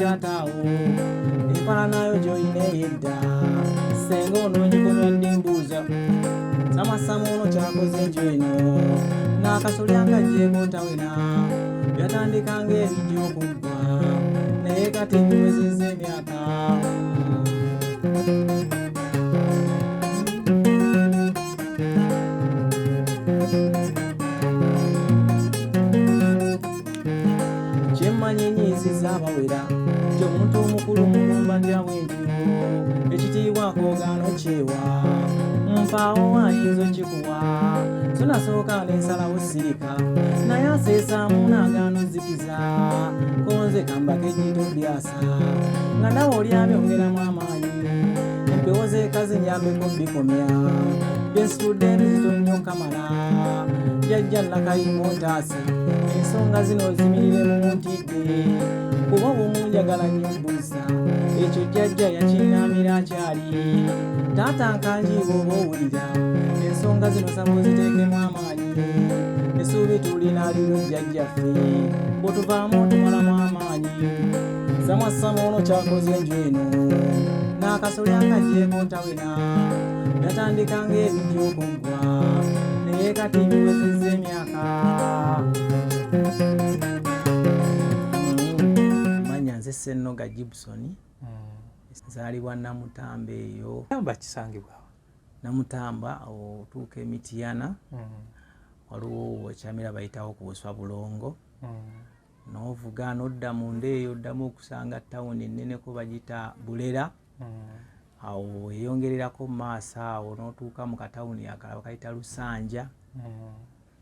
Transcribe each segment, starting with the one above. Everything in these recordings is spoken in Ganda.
kyatawo empala nayo gyoyina eyedda senga ononyikomya ndimbuuza Samasamu ono kyakoze enjo eno n'akasolya ng'ajjeeko tawena byatandika ng'ebijja okuggwa naye kati biwezezza emyaka kyemmanyi nyiiziza abawera nti omuntu omukulu mulumba ndyabwenjiro ekitiibwa akoogaano kyewa mpaawo ayinza okikuwa so nasooka n'ensalawo sirika naye aseesaamu n'agaano zikiza konze kambako ejjito lyasa nga nawe olyabyongeramu amaanyi empewo zeekazi nyambeko bikomya byensitudde ebizito nnyo kamala jjajja nakayimo ntaasi ensonga zino zimirire mu ntidde kuba obumunjagala nnyo mbuuza ekyo jjajja yakinnaamira akyali taata nkanjiibwa oba owulira ensonga zino saba oziteekemu amaanyi essuubi tulina liro jjajjaffe bwetuvaamu tumalamu amaanyi Samasamu ono kyakoze enju eno n'akasolya ng'ajjeeko ntawena yatandika ng'ebijja okuggwa naye kati biwezezza emyaka manya nze Ssennoga Gibson nzaalibwa Namutamba eyo bakisangibwa Namutamba otuuka Emityana waliwo wekyamira bayitawo ku Buswa Bulongo n'ovuga n'odda munda eyo oddamu okusanga tawuni enneneko bagita Bulera awo eyongererako mu maaso awo n'otuuka mu katawuni akalala bakayita Lusanja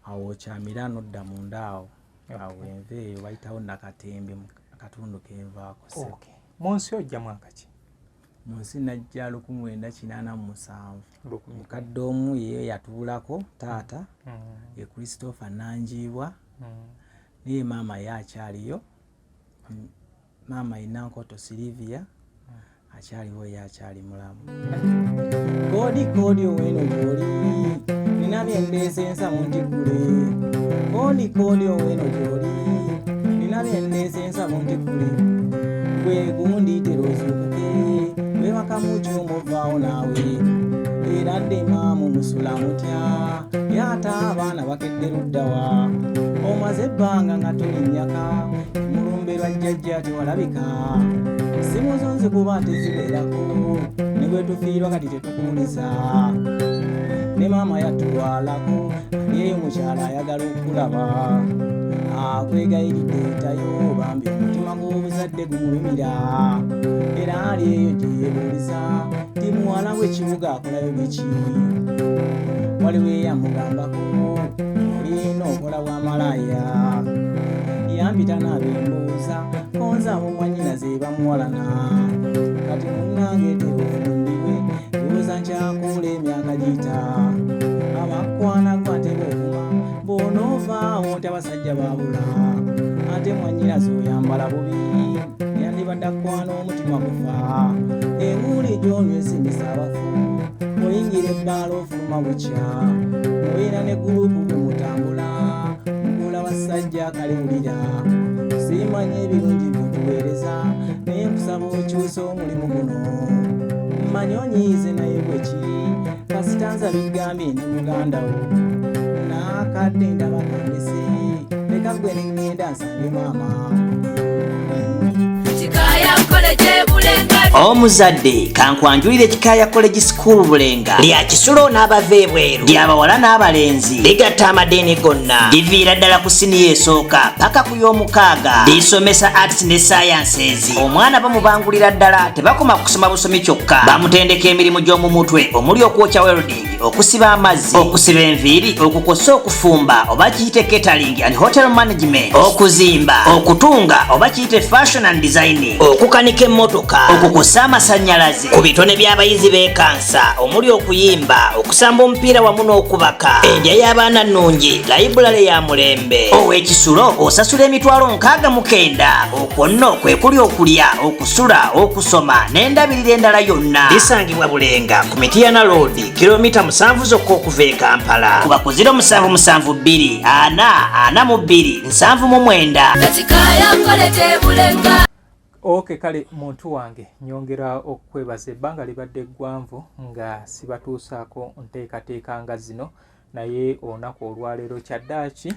awo okyamira n'odda munda awo awo enva eyo bayitawo Nakatembe mu katundu kenvaako. Mu nsi ojja mwaka ki? Mu nsi najja 1987 mukadde omu ye yatuulako taata ye Christopher Nanjiibwa naye maama ye akyaliyo maama Inankoto Silivia akyaliwo ye akyali mulamu. Koodi oweno gy'oli nina byendeese ensamu ntiggule koodi oweno gy'oli nina byendeese ensamu ntiggule gwe gundi teroozuukuke webakamu ky'omovaawo naawe era ddema mu musula mutya yaata abaana bakedde luddawa omaze ebbanga nga tolinnyaka mulumbe lwa jjajja tewalabika simu zo nzikuba tezibeerako ne bwe tufiirwa kati tetukuwuliza ne maama yatulwalako yeyo mukyala ayagala okulaba akwegayiridde etayo bambi omutima gw'obuzadde gumulumira era ali eyo gye yeebuuliza ti muwala w'ekibuga akolayo biki waliwo eyamugambako olina okola bwamalaaya yampita n'abembuuza konza ab'omwanyina ze bamuwalana kati munnange tebufundiwe lowooza nkyakuula emyaka giyita abakwana gwateba okuma bw'onoovaawo nti abasajja baabula ate mwanyina z'oyambala bubi yandibadde akwana omutima gufa enguuli gy'onywa esimbisa abafu oyingira ebbaala ofuluma bukya oyina ne gurupu bwe mutambula mugula basajja akaliwulira simanyi ebirungi byotuweereza naye nkusaba okyusa omulimu guno mmanyi onyiize naye bweki kasitanza bigambye ndi mugandawo naakadde ndabakandese leka gwe neŋŋenda nsange maama omuzadde kankwanjulire Kikaaya College School Bulenga lya kisulo n'abava ebweru ly'abawala n'abalenzi ligatta amadeeni gonna liviira ddala ku siniya esooka paka ku y'omukaaga lisomesa arts ne sciences. Omwana bamubangulira ddala tebakoma kusoma busomi kyokka bamutendeka emirimu gy'omu mutwe omuli okwokya welding okusiba amazzi okusiba enviiri okukosa okufumba oba kiyite catering and hotel management okuzimba okutunga oba kiyite fashion and designing okukanika emmotoka okukosa amasannyalaze ku bitone by'abayizi b'ekansa omuli okuyimba okusamba omupiira wamu n'okubaka endya y'abaana nnungi layibulale ya mulembe ow'ekisulo osasula emitwalo 69 okwo nno kwe kuli okulya okusula okusoma n'endabirira endala yonna lisangibwa Bulenga ku Mityana Road kilomita 7 zokka okuva e Kampala kuba ku 0772 442 799. Okay, kale muntu wange nyongera okwebaza ebbanga libadde ggwanvu nga sibatuusaako nteekateeka nga zino naye olunaku olwaleero kyaddaaki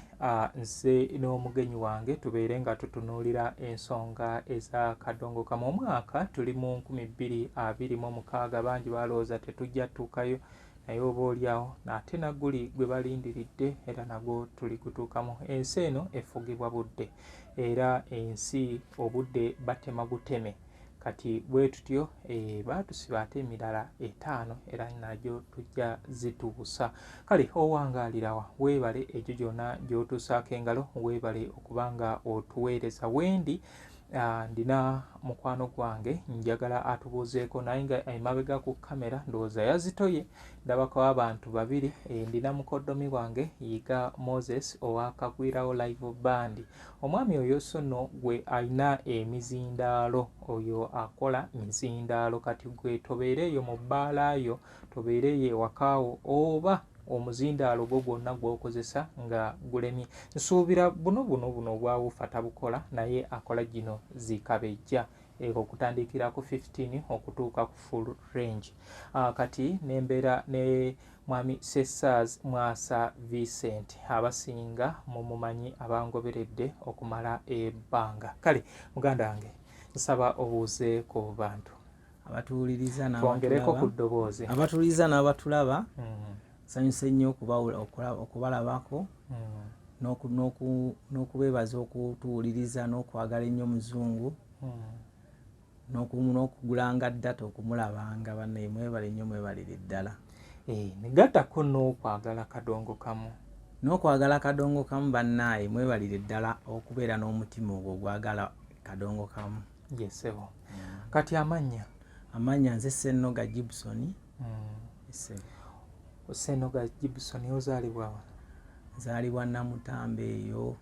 nze n'omugenyi wange tubeere nga tutunuulira ensonga eza kadongo mu mwaka tuli mu 2026 bangi balowooza tetujja tuukayo naye oba oliawo ate naguli gwe balindiridde era nagwo tuli kutuukamu. Ensi eno efugibwa budde era ensi obudde batema buteme kati bwe tutyo baatusiba ate emirala 5 era nagyo tujja zituusa. Kale owangaalirawa weebale egyo gyonna gy'otuusaako engalo weebale okubanga otuweereza wendi. Ndina mukwano gwange njagala atubuuzeeko naye nga emabega ku kamera ndowooza yazitoye ndabako abantu babiri. Ndina mukoddomi wange Yiga Moses owa Kagwirawo Live Band. Omwami oyo so nno gwe alina emizindaalo oyo akola mizindaalo kati gwe tobeereeyo mu bbaalayo tobeereeyo ewakaawo oba omuzindaalo gwo gwonna gw'okozesa nga gulemye. Nsuubira buno bwawufa tabukola naye akola gino zikabejja okutandikira ku 15 okutuuka ku full range. Kati nembeera ne mwami Sessars Mwasa Vincent abasinga mumumanyi abangoberedde okumala ebbanga. Kale muganda wange nsaba obuuze ku bantu abatuwuliriza twongereko ku ddoboozi abatuwuliriza n'abatulaba. Sanyuse nnyo okubalabako n'okubeebaza okutuwuliriza n'okwagala ennyo Muzungu n'okugulanga data okumulabanga banne mwebale nnyo mwebalire ddala. Negattako n'okwagala kadongo kamu bannaaye mwebalire ddala okubeera n'omutima ogwo ogwagala kadongo kamu. Yesebo. Kati amannya nze Ssennoga Gibson. Ssennoga Gibson ozaalibwa wa? Nzaalibwa Namutamba eyo.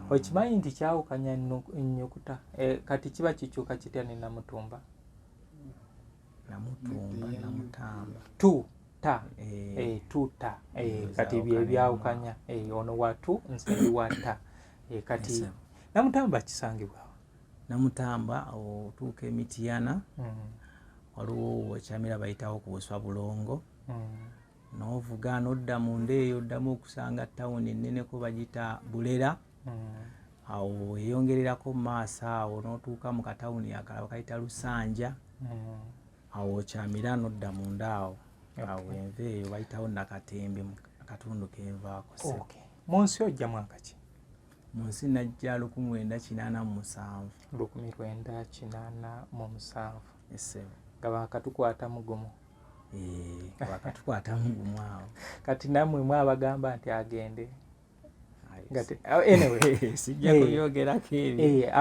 Okimanyi nti kyawukanya ennyukuta kati kiba kikyuka kitya ne Namutumba? Namutamba tuta tuta kati bye byawukanya ono wa tu nze wa ta kati Namutamba kisangibwa Namutamba otuuka Emityana waliwo wakyamira bayitawo ku Buswa Bulongo n'ovuga n'odda munda eyo oddamu okusanga tawuni ennene ko bagita Bulera. Awo eyongererako mu maaso awo n'otuuka mu katawuni akalala bakayita Lusanja. Awo okyamira n'odda munda awo enva eyo bayitawo Nakatembe mu katundu kenvaako. Mu nsi ojja mwaka ki? Mu nsi najja 1987. 1987 Esebo nga bakatukwata mugumu. Bakatukwata mugumu awo. Kati nammwe mwabagamba nti agende. Anyway sijja kubyogerako ebyo.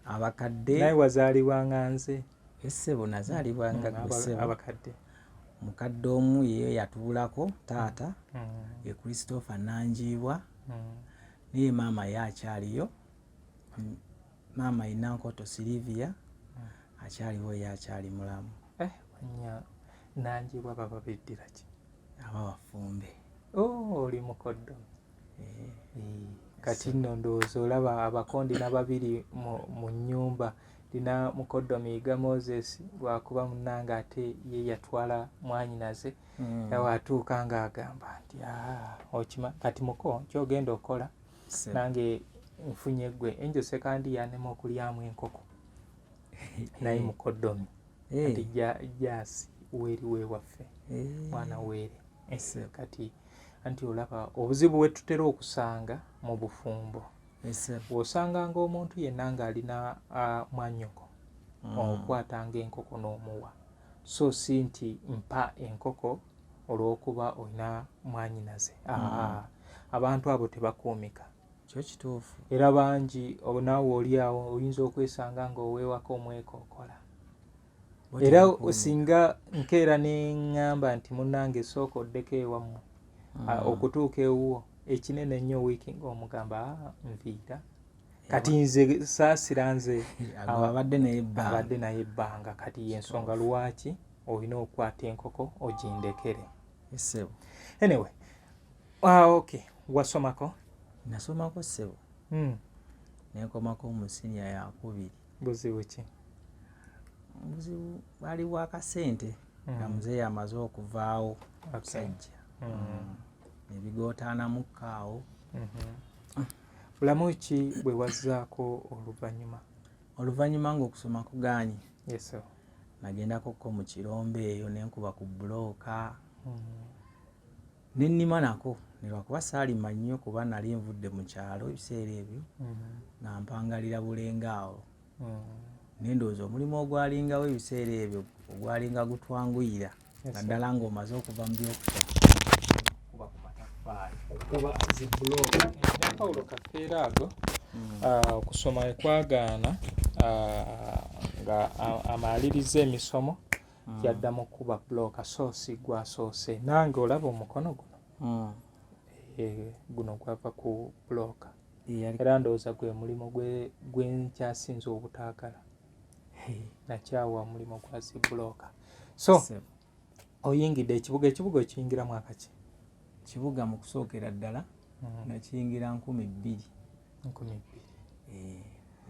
Abakadde naye wazaalibwanga nze. Esebo nazaalibwanga ggwe. Abakadde mukadde omu ye yatuulako taata ye Christopher Nanjiibwa. Naye maama yakyaliyo. Maama Inankoto Silivia akyaliwo yakyali mulamu. Wanya Nanjiibwa baba beddira ki? Abawafumbe. Oli mukoddo. Kati nno ndowooza olaba abakondi n'ababiri mu nnyumba. Ndina mukoddo Yiga Moses lwakuba munnanga ate ye yatwala mwanyinaze atuuka ng'agamba nti okima kati muko kyogenda okola nange nfunye gwe enjo sekandi yanema okulyamu enkoko naye mukoddomi kati jasi weeri wewaffe mwana weere kati anti olaba obuzibu bwe tutera okusanga mu bufumbo. Bw'osanganga omuntu yenna ng'alina mwannyoko okwatanga enkoko n'omuwa so si nti mpa enkoko olw'okuba olina mwanyinaze. Abantu abo tebakuumika. Kyo kituufu. Era bangi naawe oli awo oyinza okwesanga ng'oweewako omwekookola. Era singa nkeera ne ŋŋamba nti munnange sooka oddeko ewammwe okutuuka ewuwo ekinene nnyo wiiki ng'omugamba nviira kati nze saasira nze abadde naye ebbanga kati yensonga lwaki olina okukwata enkoko ogindekere. Anyway okay wasomako? Nasomako ssebo. nenkomako mu siniya yakubiri. Buzibu ki? Obuzibu bwaliwo akasente nga muzeeyi amaze okuvaawo okusajja ebigootaanamukka awo. Bulamu ki bwe wazzaako oluvannyuma ng'okusoma kugaanye? Yes sir. Nagendakokko mu Kirombe eyo nenkuba ku bbulooka nennima nako ne lwakuba saalima nnyo kuba nali nvudde mu kyalo ebiseera ebyo nga mpangalira Bulenga awo. Nendowooza omulimu ogwalingawo ebiseera ebyo ogwalinga gutwanguyira naddala ng'omaze okuva mu byokusoma kuba ku mataffaali okuba zibulooka. Nakawulo kafeera ago okusoma ekwagaana nga amaliriza emisomo yaddamu kuba bulooka soosi gwasoose. Nange olaba omukono guno guno gwava ku bulooka era ndowooza gwe mulimu gwenkyasinze obutaagala. Nakyawa mulimu gwa zibulooka. So oyingidde ekibuga okiyingira mwaka ki? Kibuga mu kusookera ddala nakiyingira 2000.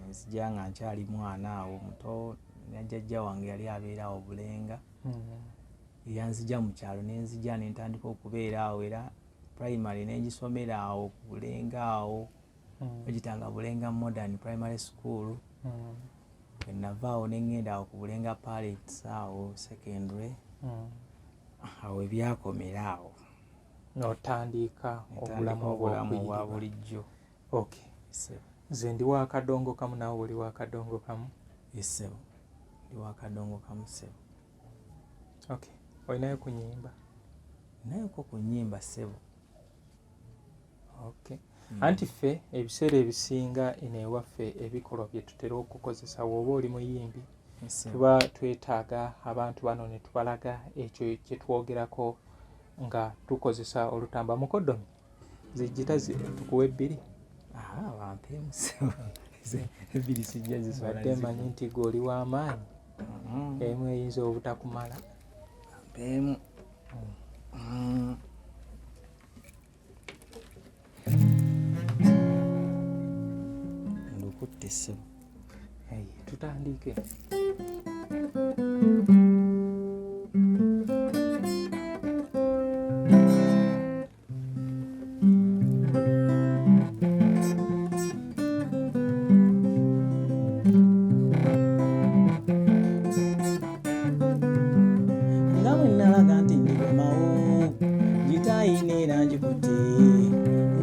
Nzija nga nkyali mwana awo muto, najjajja wange yali abeera awo Bulenga. Yanzija mu kyalo nenzija nentandika okubeera awo era primary nengisomera awo ku Bulenga awo bagitanga Bulenga Modern Primary School. Navaawo nengenda awo ku Bulenga Pirates awo secondary. Awo ebyakomera awo n'otandika obulamu obwa bulijjo. Okay. Nze ndi wa Kadongo kamu naawe oli wa Kadongo kamu? Yes sir. Ndi wa Kadongo kamu sebo. Okay. Olinayo ku nnyimba? Nayoko ku nnyimba sebo. Okay. Anti ffe ebiseera ebisinga ewaffe ebikolwa bye tutera okukozesa w'oba oli muyimbi tuba twetaaga abantu bano ne tubalaga ekyo kye twogerako nga tukozesa olutamba. Mukoddomi zijjita tukuwa 2? Bampeemu sebo. 2 sijja zisobola. Badde mmanyi nti gwe oli w'amaanyi. Emu eyinza obutakumala. Bampeemu. Ndukutte sebo. Tutandike.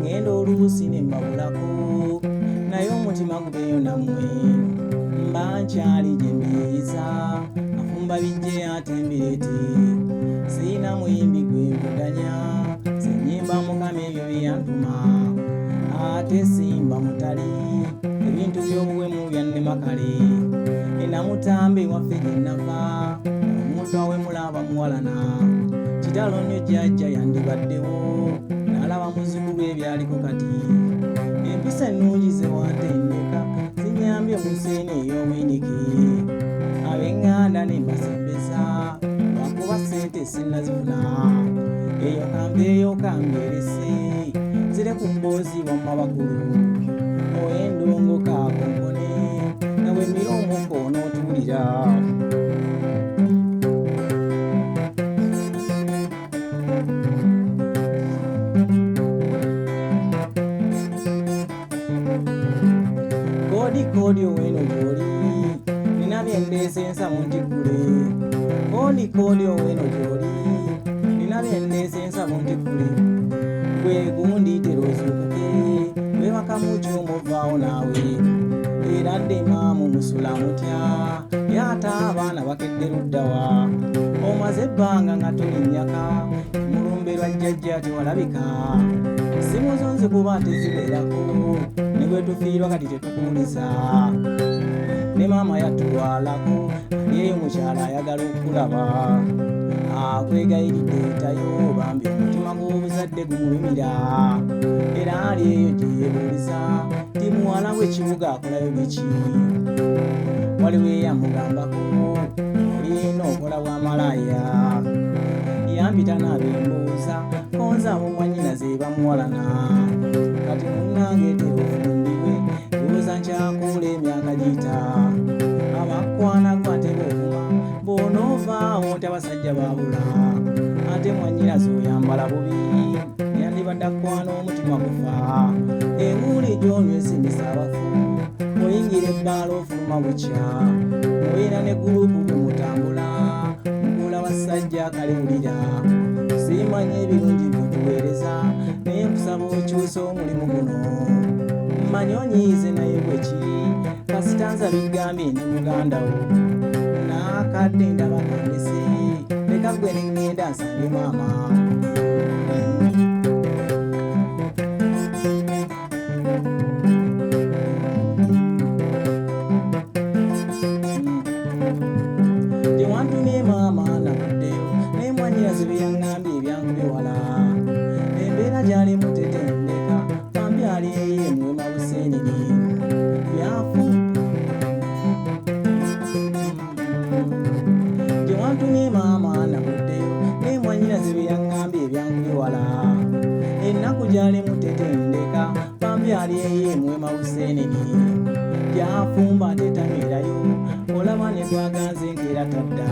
Ngendo oluusi ne mbabulako naye omutima gubeeyo nammwe mba nkyali gye mbiyiza afumba bijje ate mbireete siina muyimbi gwe mvuganya sinnyimba mukama ebyo byeyantuma ate simba mutali ebintu by'obuwemu byannema kale enamutambe waffe gye nava omuntu awemulaba muwalana kitalo nnyo jjajja yandibaddewo nalaba muzzukulu ebyaliko kati empisa ennungi ze wantendeka zinyambye mu nseena ey'obwenike ab'eŋŋanda ne mbasembeza lwakuba ssente sinnazifuna eyo kambeerese zire ku mboozi wamma bakulu oyendongo kaakonkone nawe mira omuko onootuwulira kodi oweno gy'oli nina byendeese ensamu ntikule kodi oweno gy'oli nina byendeese ensamu ntikule gwe gundi teroozuukuke webakamu ky'omuvaawo naawe era ddema mu musula mutya yaata abaana bakedde luddawa omaze ebbanga nga tolinnyaka mulumbe lwa jjajja tewalabika simuzonze kuba tezibeerako ne bwe tufiirwa kati tetukuwuliza ne maama yatulwalako yeeyo mukyala ayagala okulaba akwegayiridde etayo bambi omutima gw'obuzadde gumulumira era ali eyo gye yeebuuliza ti muwala w'ekibuga akolayo biki waliwo eyamugambako olina okola bwamalaaya yampita n'abembuuza konzaabo mwannyina ze bamuwalana kati munnange teofundibwe lowooza kyakula emyaka giyita abakwana gwatera okuma bw'onoovaawo nti abasajja baabula ate mwannyinaze oyambala bubi yandibadde akwana omutima gufa enguuli gy'onywa esimbisa abafu oyingira ebbaala ofuluma bukya oyina ne gurupu bwe mutambula mugula basajja kalewulira siimanya ebirungi byotuweereza naye nkusaba okyusa omulimu guno mmanyi onyiize naye bwekiri kasitanza bigambye ndi muganda wo naakadde ndaba kandese leka gwe ne ŋŋenda nsange maama tewantumye maama nabuddeyo naye mwannyinaze bye yaŋŋambye ebyankubye wala embeera gyali mutetendeka kambyali eye mwema buseenene byafu tewantumye maama nabuddeyo naye mwannyinaze bye yaŋŋambye ebyankubye wala ennaku gyali mutetendeka kambyali eye mwema buseenene byafumba tetamirayo olaba ne twaganze nkeera tadda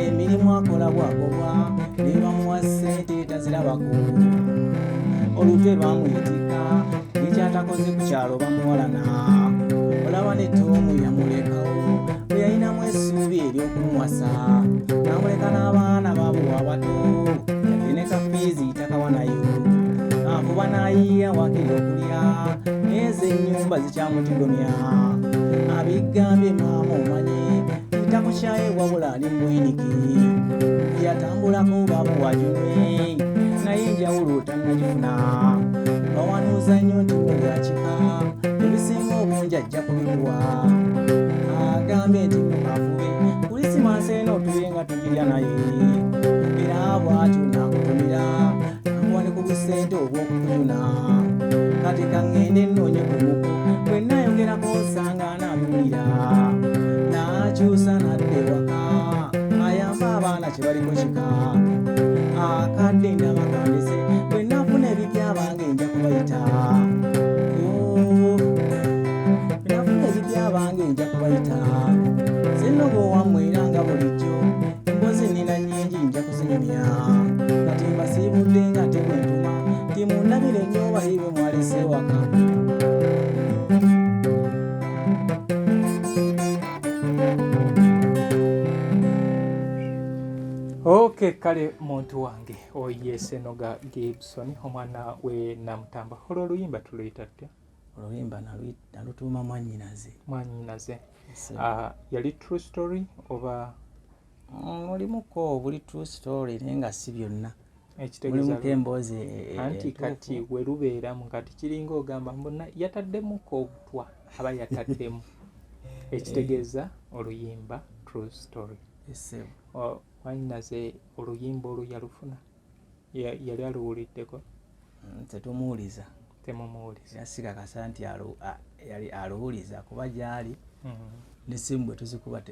emirimu akola bwagobwa ne bamuwa ssente tazirabako olutwe lwamwetika ekyatakoze ku kyalo bamuwalana olaba ne Tomu yamulekawo bwe yalinamu essuubi ery'okumuwasa n'amuleka n'abaana baabo abato yadde ne kafiizi takawanayo avuba n'ayiiya wakiri okulya ezo ennyumba zikyamutigomya abigambye maama omanye ntakukyaye wabula ali mbwiniki yatambulako babuwajunwe naye enjawulo tannagifuna bawanuuza nnyo nti mubyakika ebisinga obungi ajja kubikuwa agambye nti mukafube kulisimansi eno otubye nga tugirya naye era bwatyo nakutumira nakuwa ne ku busente obw'okukujuna kati kaŋŋende nnoonye ku muko bwe nnayogerako osanga anaabimira n'akyusa n'adda ewaka ayamba abaana kye baliko kika akadde ndaba kandese bwe nafuna ebipya abange nja kubayita bwe nafuna ebipya abange nja kubayita sinnoga owammwe era nga bulijjo embozi nnina nnyingi nja kuzinyumya kati mbasiibudde nga ate bwe ntuma ti mundabire nnyo bayibe mwalese ewaka Okay, kale muntu wange oye Senoga Gibson omwana we Namutamba olwo oluyimba tuluyita tutya? oluyimba nalutuuma mwannyinaze yali true story oba mulimuko buli true story naye nga si byonna ekitegeeza emboozi anti kati we lubeeramu kati kiringa ogamba mbona yataddemuko obutwa aba yataddemu ekitegeeza oluyimba true story. Mwannyinaze oluyimba olwo yalufuna yali aluwuliddeko? Tetumuwuliza. Temumuwuliza. Yasigakasa nti yali aluwuliza kuba gyali n'essimu bwe tuzikuba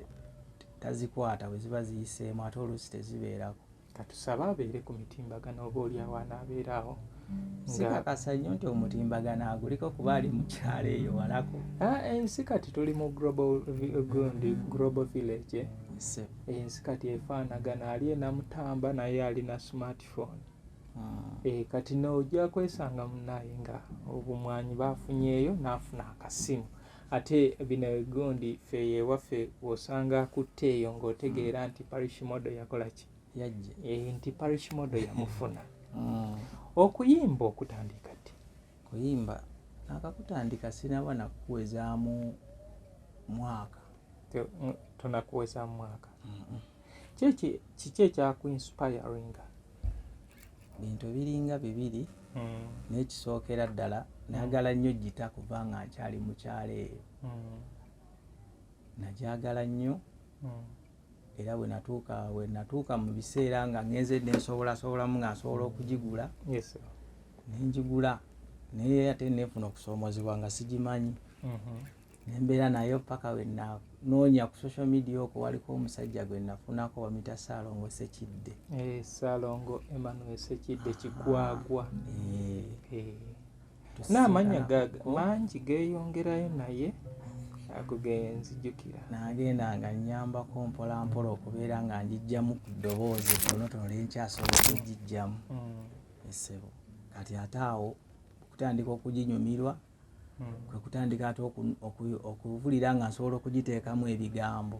tazikwata bwe ziba ziyiseemu ate oluusi tezibeerako. Katusaba abeere ku mitimbagano oba oli awaana abeeraawo. Sigakasa nnyo nti omutimbagano aguliko kuba ali mu kyalo eyo walako. Ensi kati tuli mu global village. Ensi kati efaanagana ali Namutamba naye alina smartphone. Kati n'ojja kwesanga munnaye nga obumwanyi baafunyeeyo n'afuna akasimu. Ate bino egundi ffe ewaffe w'osanga akutte eyo ng'otegeera nti parish model yakola ki? Yajje. Nti parish model yamufuna. Okuyimba okutandika ddi? Kuyimba nakakutandika sinaba nakuwezaamu mwaka. Tonakuwezaamu mwaka. Kiki ekyakuinspiringa? Bintu biringa bibiri n'ekisookera ddala nayagala nnyo gita kuva nga nkyali mu kyalo eyo. Nagyagala nnyo era bwe natuuka mu biseera nga ngenze nensobolamu nga nsobola okugigula nenjigula naye ate nefuna okusoomozebwa nga sigimanyi nembeera nayo paka we nanoonya ku social media okwo waliko omusajja gwe nafunako bamuyita Ssaalongo Ssekidde. Ssaalongo Emmanuel Ssekidde Kigwagwa. n'amanya mangi geeyongerayo naye ago genzijukira nagendanga nnyambako mpolampola okubeera nga njijjamu ku ddoboozi tonotono lenkyasobola okugijjamu essebo kati ate awo okutandika okuginyumirwa kwe kutandika ate okuvulira nga nsobola okugiteekamu ebigambo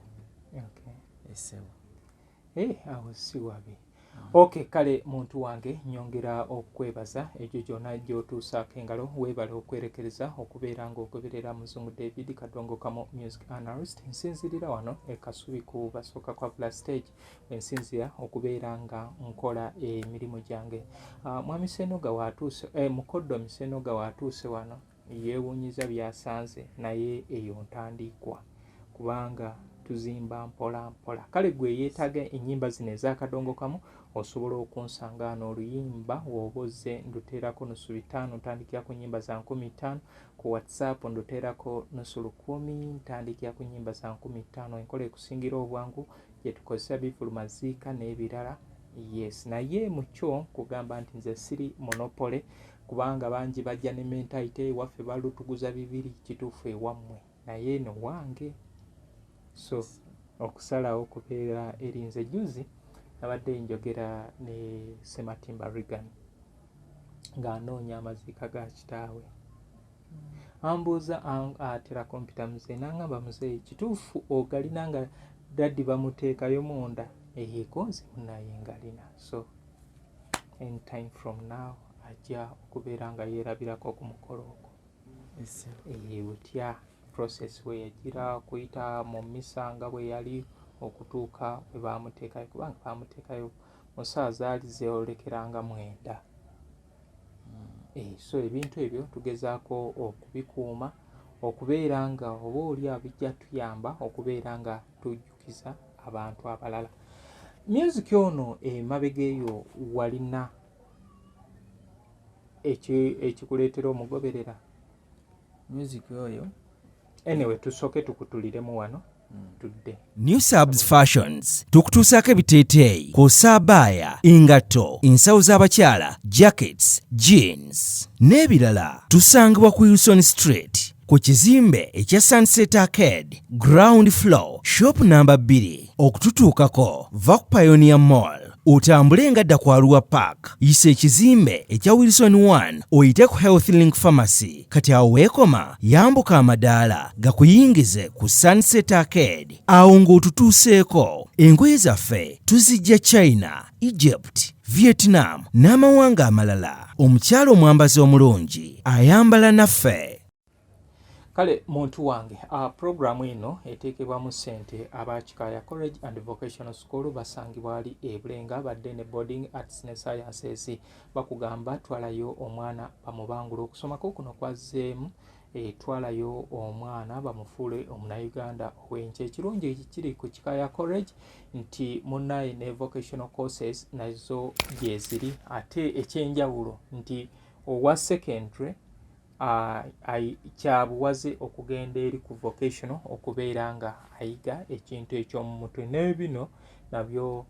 essebo awo si wabi. Okay, kale muntu wange nyongera okwebaza ekyo kyonna gy'otuusaako engalo weebale okwerekereza okubeera ng'ogoberera Muzungu David Kadongo Kamo Music Analyst. Nsinzirira wano e Kasubi ku basooka kwa Plus Stage wensinzira okubeera nga nkola emirimu gyange. Mwami Senoga watuuse Mukoddo Senoga watuuse wano yeewuunyiza byasanze naye eyo ntandikwa kubanga tuzimba mpola mpola. Kale gwe yeetaaga ennyimba zino ez'Akadongo Kamo osobola okunsanga n'oluyimba w'obozze nduteerako nusu 5 ntandikira ku nnyimba za 15 ku WhatsApp nduteerako nusu 10 ntandikira ku nnyimba za 15 enkola ekusingira obwangu gye tukozesa bifulumaziika n'ebirala. Yes, naye mu kyo kugamba nti nze siri monopole kubanga bangi bajja ne mentalite waffe balutuguza bibiri kituufu ewammwe naye eno wange. So okusalawo kubeera erinze juzi nabadde njogera ne Sematimba Regan ng'anoonya amaziika ga kitaawe ambuuza atera kompita muzeeyi n'aŋŋamba muzeeyi kituufu ogalina nga daddi bamuteekayo munda eyeekonze munaye ngalina. So anytime from now ajja okubeera nga yeerabirako ku mukolo ogwo butya process we yagira kuyita mu misa nga bwe yali okutuuka bwe baamuteekayo kubanga baamuteekayo mu ssaawa zaali zeolekeranga 9. So ebintu ebyo tugezaako okubikuuma okubeera nga oba oli abijja tuyamba okubeera nga tujjukiza abantu abalala. Music ono emabega eyo walina ekikuleetera omugoberera music oyo. Anyway, tusooke tukutuliremu wano tudde. New Subs Fashions tukutuusaako ebiteeteeyi kw'ossa abaya, engatto, ensawo z'abakyala, jackets, jeans n'ebirala. Tusangibwa ku Wilson Street ku kizimbe ekya Sunset Arcade ground floor shop number 2. Okututuukako va ku Pioneer Mall otambule ngadda ku Arua Park yisa ekizimbe ekya Wilson 1 oyite ku Health Link Pharmacy. Kati awo weekoma yambuka amadaala gakuyingize ku Sunset Arcade awo ng'otutuuseeko. Engoye zaffe tuzijja China, Egypt, Vietnam n'amawanga amalala. Omukyala omwambazi omulungi ayambala naffe. Kale muntu wange programu eno eteekebwamu ssente abakikaya College and Vocational School basangibwa ali Bulenga badde ne boarding arts ne sciences. Bakugamba twalayo omwana bamubangula okusomako kuno kwazzeemu twalayo omwana bamufuule omunnayuganda ow'enkya. Ekirungi ekiri ku Kikaya College nti munnaye ne vocational courses nazo gyeziri ate ekyenjawulo nti owa secondary kyabuwaze okugenda eri ku vocational okubeera nga ayiga ekintu eky'omu mutwe n'ebino nabyo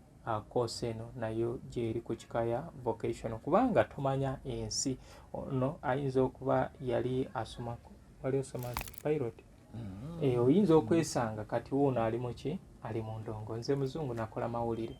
course eno nayo gyeri ku Kikaya vocational kubanga tomanya ensi ono ayinza okuba yali asoma pilot oyinza okwesanga kati wuuno ali muki ali mu ndongo. Nze muzungu nakola mawulire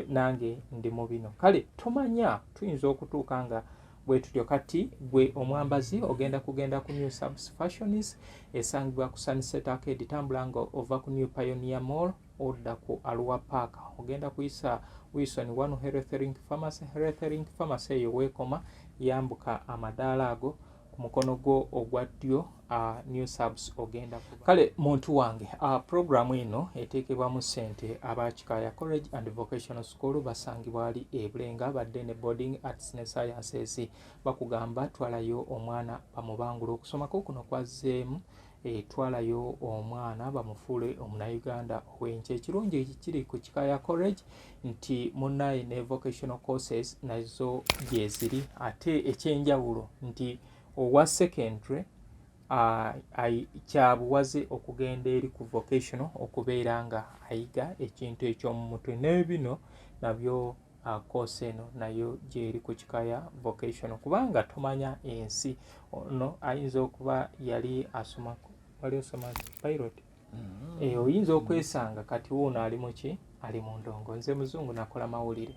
nange ndi mu bino. Kale tomanya tuyinza okutuuka nga bwe tutyo. Kati gwe omwambazi ogenda kugenda ku New Subs Fashions esangibwa ku Sunset Arcade tambula nga ova ku New Pioneer Mall odda ku Arua Park ogenda kuyisa Wilson 1 Health Link Pharmacy. Health Link Pharmacy eyo weekoma yambuka amadaala ago ku mukono gwo ogwa ddyo New Subs ogenda kuba. Kale muntu wange programu eno eteekebwamu ssente abakikaya College and Vocational School basangibwa ali Bulenga badde ne boarding arts ne sciences. Bakugamba twalayo omwana bamubangula okusomako kuno kwazzeemu twalayo omwana bamufuule omunnayuganda ow'enkya. Ekirungi ekiri ku Kikaya College nti munnaye ne vocational courses nazo gyeziri ate ekyenjawulo nti owa secondary kyabuwaze okugenda eri ku vocational okubeera nga ayiga ekintu eky'omu mutwe n'ebino nabyo course eno nayo gyeri ku kikaya vocational kubanga tomanya ensi ono ayinza okuba yali asoma pilot oyinza okwesanga kati wuuno ali muki ali mu ndongo nze muzungu nakola mawulire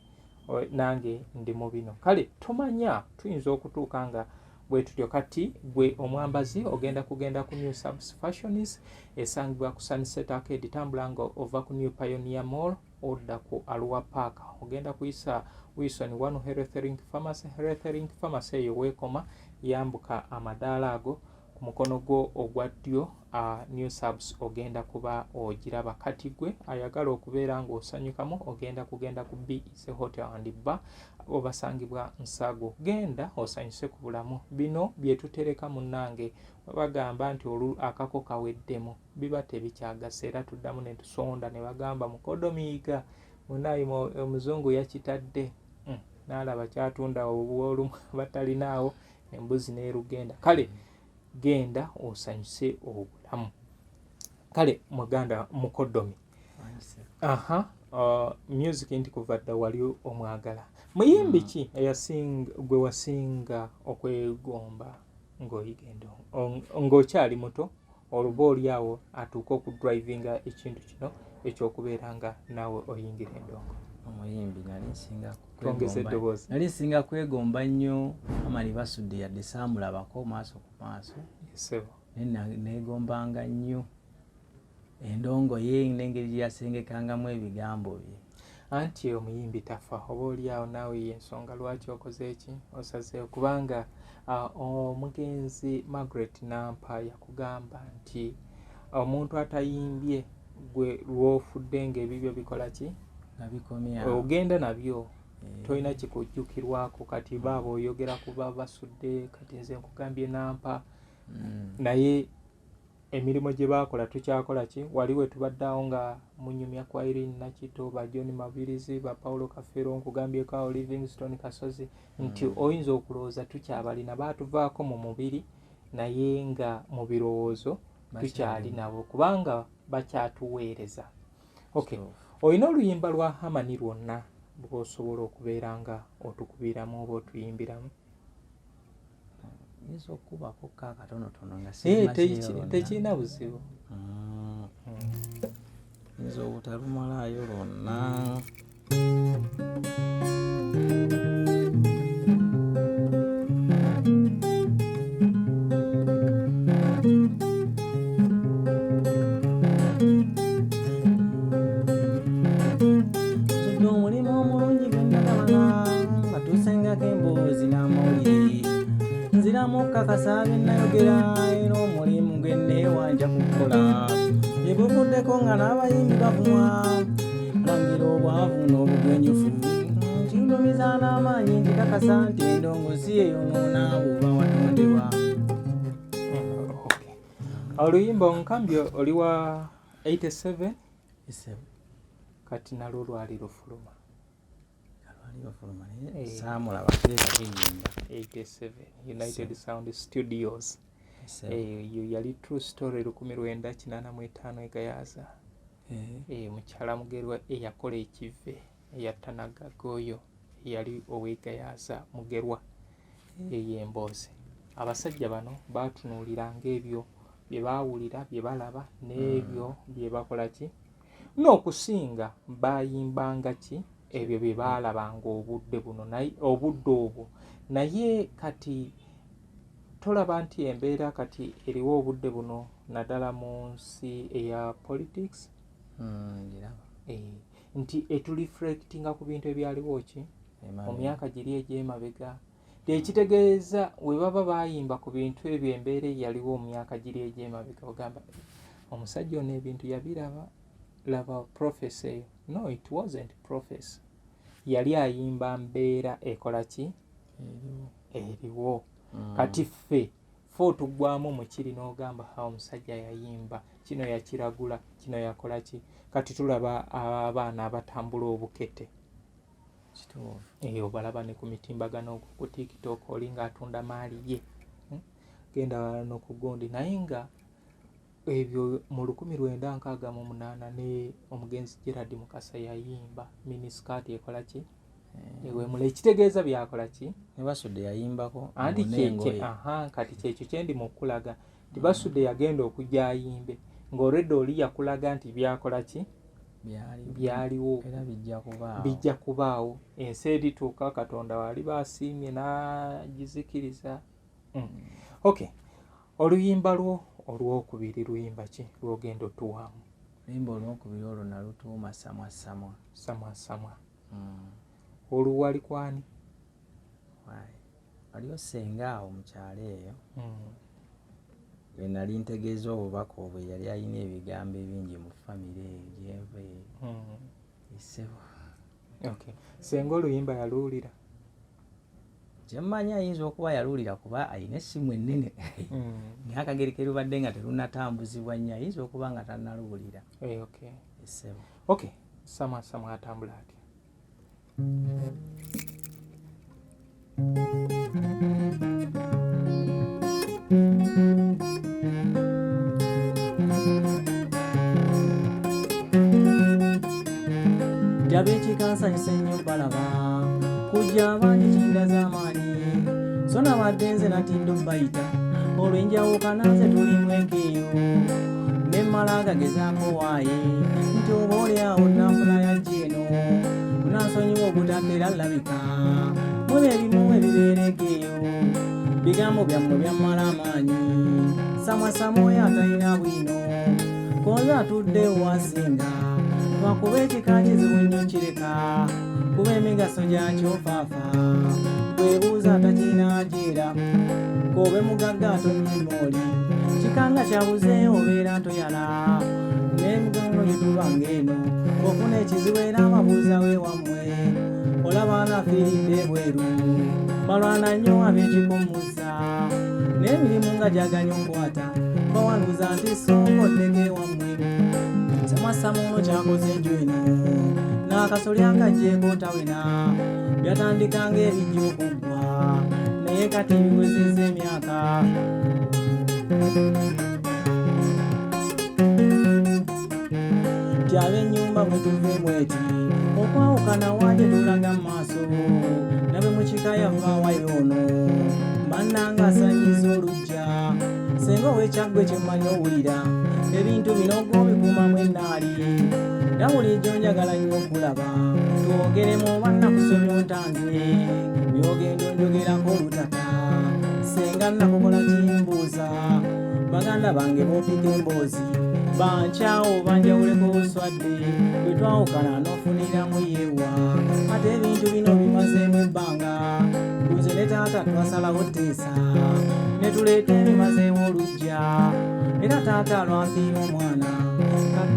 nange ndi mu bino kale tomanya tuyinza okutuuka nga bwe tutyo kati gwe omwambazi ogenda kugenda ku New Subs Fashions esangibwa ku Sunset Arcade tambula nga ova ku New Pioneer Mall odda ku Alua Park ogenda kuyisa Wilson One Health Link Pharmacy eyo weekoma yambuka amadaala ago ku mukono gwo ogwa ddyo New Subs ogenda kuba ogiraba kati gwe ayagala okubeera ng'osanyukamu ogenda kugenda ku BEC Hotel and Bar obasangibwa Nsago genda osanyuse ku bulamu bino bye tutereka munnange bagamba nti akako kaweddemu biba tebikyagasa era tuddamu ne tusonda ne bagamba mukodomiiga munayi omuzungu yakitadde n'alaba kyatunda obuwolu batalinaawo embuzi n'erugenda kale genda osanyuse obulamu kale muganda mukodomi music nti kuva dda wali omwagala muyimbi ki gwe wasinga okwegomba ng'oyiga endongo ng'okyali muto oluba oli awo atuuka okudrivinga ekintu kino ekyokubeera nga naawe oyingira endongo omuyimbi nali nsinga kwegomba nnyo amani basudde yadde saamulabako maaso ku maaso neegombanga nnyo endongo ye n'engeri gye yasengekangamu ebigambo bye anti omuyimbi tafa oba oli awo naawe yensonga lwaki okoze eki osazeewo kubanga omugenzi Margaret Nampa yakugamba nti omuntu atayimbye gwe lwofudde ng'ebibyo bikola ki ogenda nabyo tolina kikujjukirwako kati baaba oyogera kuba basudde kati nze nkugambye Nampa naye emirimu gye baakola tukyakola ki wali we tubaddeawo nga munyumya kwa Irene Nakito ba John Mabirizi ba Paulo Kafero nkugambyeko awo Livingstone Kasozi nti oyinza okulowooza tukyabalina baatuvaako mu mubiri naye nga mu birowoozo tukyali nabo kubanga bakyatuweereza olina oluyimba lwa Hamani lwonna lw'osobola okubeera nga otukubiramu oba otuyimbiramu yinza okubako kakatonotono nga tekirina buzibu yinza obutalumalayo lwonna omulimu omulungi gwennagabana nga tusengako emboozi n'amawulire nziramu okukakasa byennayogera era omulimu gwe nneewanja kukola bye buvuddeko nga n'abayimbi bavumwa langira obwavu n'obugwenyufu kindumiza n'amaanyi nti kakasa nti endongo si eyonoona bw'oba watondebwa oluyimba onkambye oli wa 87 kati nalwo lwali lufuluma saamulaba teekakeyimba 87 United Sound Studios eyo yali True Story 1985 egayaaza mukyala mugerwa eyakola ekive eyattanagagoyo yali owegayaaza mugerwa ey'emboozi abasajja bano baatunuuliranga ebyo bye baawulira bye balaba n'ebyo bye bakola ki n'okusinga bayimbanga ki ebyo bye baalabanga obudde buno obudde obwo naye kati tolaba nti embeera kati eriwo obudde buno naddala mu nsi eya politics nti etuliflectinga ku bintu ebyaliwo ki mu myaka giri egy'emabega tekitegeeza we baba bayimba ku bintu ebyo embeera eyaliwo mu myaka giri egy'emabega ogamba omusajja ono ebintu yabiraba laba prophecy eyo no it wasn't prophecy yali ayimba mbeera ekola ki eriwo kati ffe otugwamu mu kiri n'ogamba omusajja yayimba kino yakiragula kino yakola ki kati tulaba abaana abatambula obukete obalaba ne ku mitimbagano ku TikTok oli ng'atunda maali ye genda n'okugundi naye nga ebyo mu 1968 ne omugenzi Gerard Mukasa yayimba miniskati ekola ki ewe mule ekitegeeza byakola ki ne basudde yayimbako anti kyekye kati kyekyo kyendi mu kulaga tibasudde yagenda okujja ayimbe ng'olwedde oli yakulaga nti byakola ki byaliwo era bijja kubaawo ensi erituuka Katonda wali basiimye n'agizikiriza. Okay, oluyimba lwo olwokubiri luyimba ki lwogenda otuwaamu? Oluyimba olwokubiri olwo nalutuuma samwa. Oluwali kwani? Waliyo senga awo mu kyalo eyo bwe nali ntegeeza obubaka obwo yali alina ebigambo ebingi mu famire eyo gyeva isebo. Okay, senga oluyimba yaluwulira? Kyemmanyi ayinza okuba yaluwulira kuba alina essimu ennene naye akageri ke lubadde nga terunatambuzibwa nnyo ayinza okuba nga tannaluwulira. Okay. Isebo. Okay, samwa atambula atya? Jabe chikansanyisa nnyo balaba kujja abangi kindaza amaanyi so nabadde nze natindo bayita olwenjawukana nze tulimu enkeeyo nemmala gagezaako waaye nti oba oliawo nanfuna yajja eno kunansonyiwa obutaka era labika mube ebimu ebibeera enkeeyo bigambo byammwe byammala amaanyi samwa oyo atalina bwino konza atudde wasinga lwakuba ekika kizibu nnyo kireka kuba emigaso gyakyo faafa bwebuuza takinaajeera kobe mugagga atonyimooli kikanga kyabuze obeera ntoyala n'emigongo gitulwanga eno ofuna ekizibu era amabuuza weewammwe olaba anafiiridde bweru balwana nnyo ab'ekikumusa n'emirimu nga gyaganya okwata bawanuuza nti songoddeko ewammwe samwa kyakoze enju eno n'akasoli akajjeeko tawena byatandika ng'ebijja okuggwa naye kati biwezezza emyaka ti ab'ennyumba bwe tuveemu eti okwawukana wanje tulaga mu maaso nabe mu kika yavaawayo ono bannanga asanyiza oluggya senga ow'ekyaggwe kyemmanyi owulira ebintu bino gw'obikuumamu ennaali era bulijjo njagala nnyo okulaba twogeremu bannakusomya ontanze byogenda onjogerako olutata senga nakukola kimbuuza baganda bange boopika emboozi bankyawo banjawuleko oswadde bwe twawukana n'ofuniramu yeewa ate ebintu bino bimazeemu ebbanga nze ne taata twasalawo teesa ne tuleeta ebimazeewo oluggya era taata alwanfiira omwana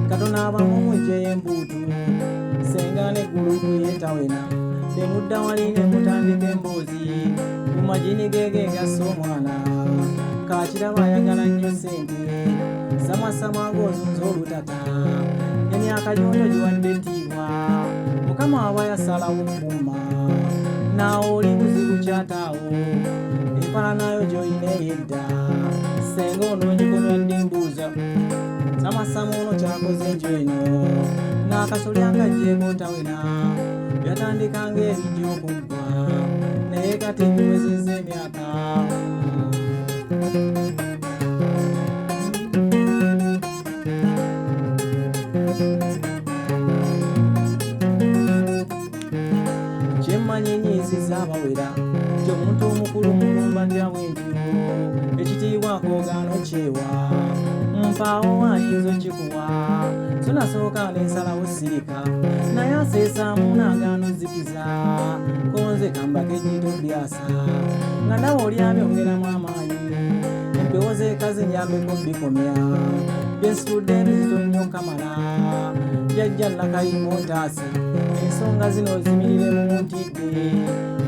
katonaabamu mujjeyo embuutu senga neggulupu yeetawena temudda wali ne mutandika emboozi mu magini geege gassa omwana kakiraba ayagala nnyo sente samwa ng'ozunza olutata emyaka gy'oto giwadde ettiibwa mukama aba yasalawo okuuma naawe oli buzibu kyataawo empala nayo gy'olina ey'edda senga onoonyikomya ndimbuuza samwa ono kyakoze enju eno n'akasoli akajjeeko ntawena byatandika ng'ebijja okuggwa naye kati biwezezza emyaka kyemmanyi nyiiziza abawera nti omuntu omukulu mulumba ndyawo enju ekitiibwa akoogaano kyewa mpaawo ayinza okikuwa so nasooka n'ensalawo sirika naye aseesaamu n'agaano zikiza konze kambako ejjito lyasa nga nawe olyabye ongeramu amaanyi empewo zeekazi nyambeko bikomya byensitudde ebizito nnyo kamala jjajja nakayima ontaase ensonga zino zimirire mu ntidde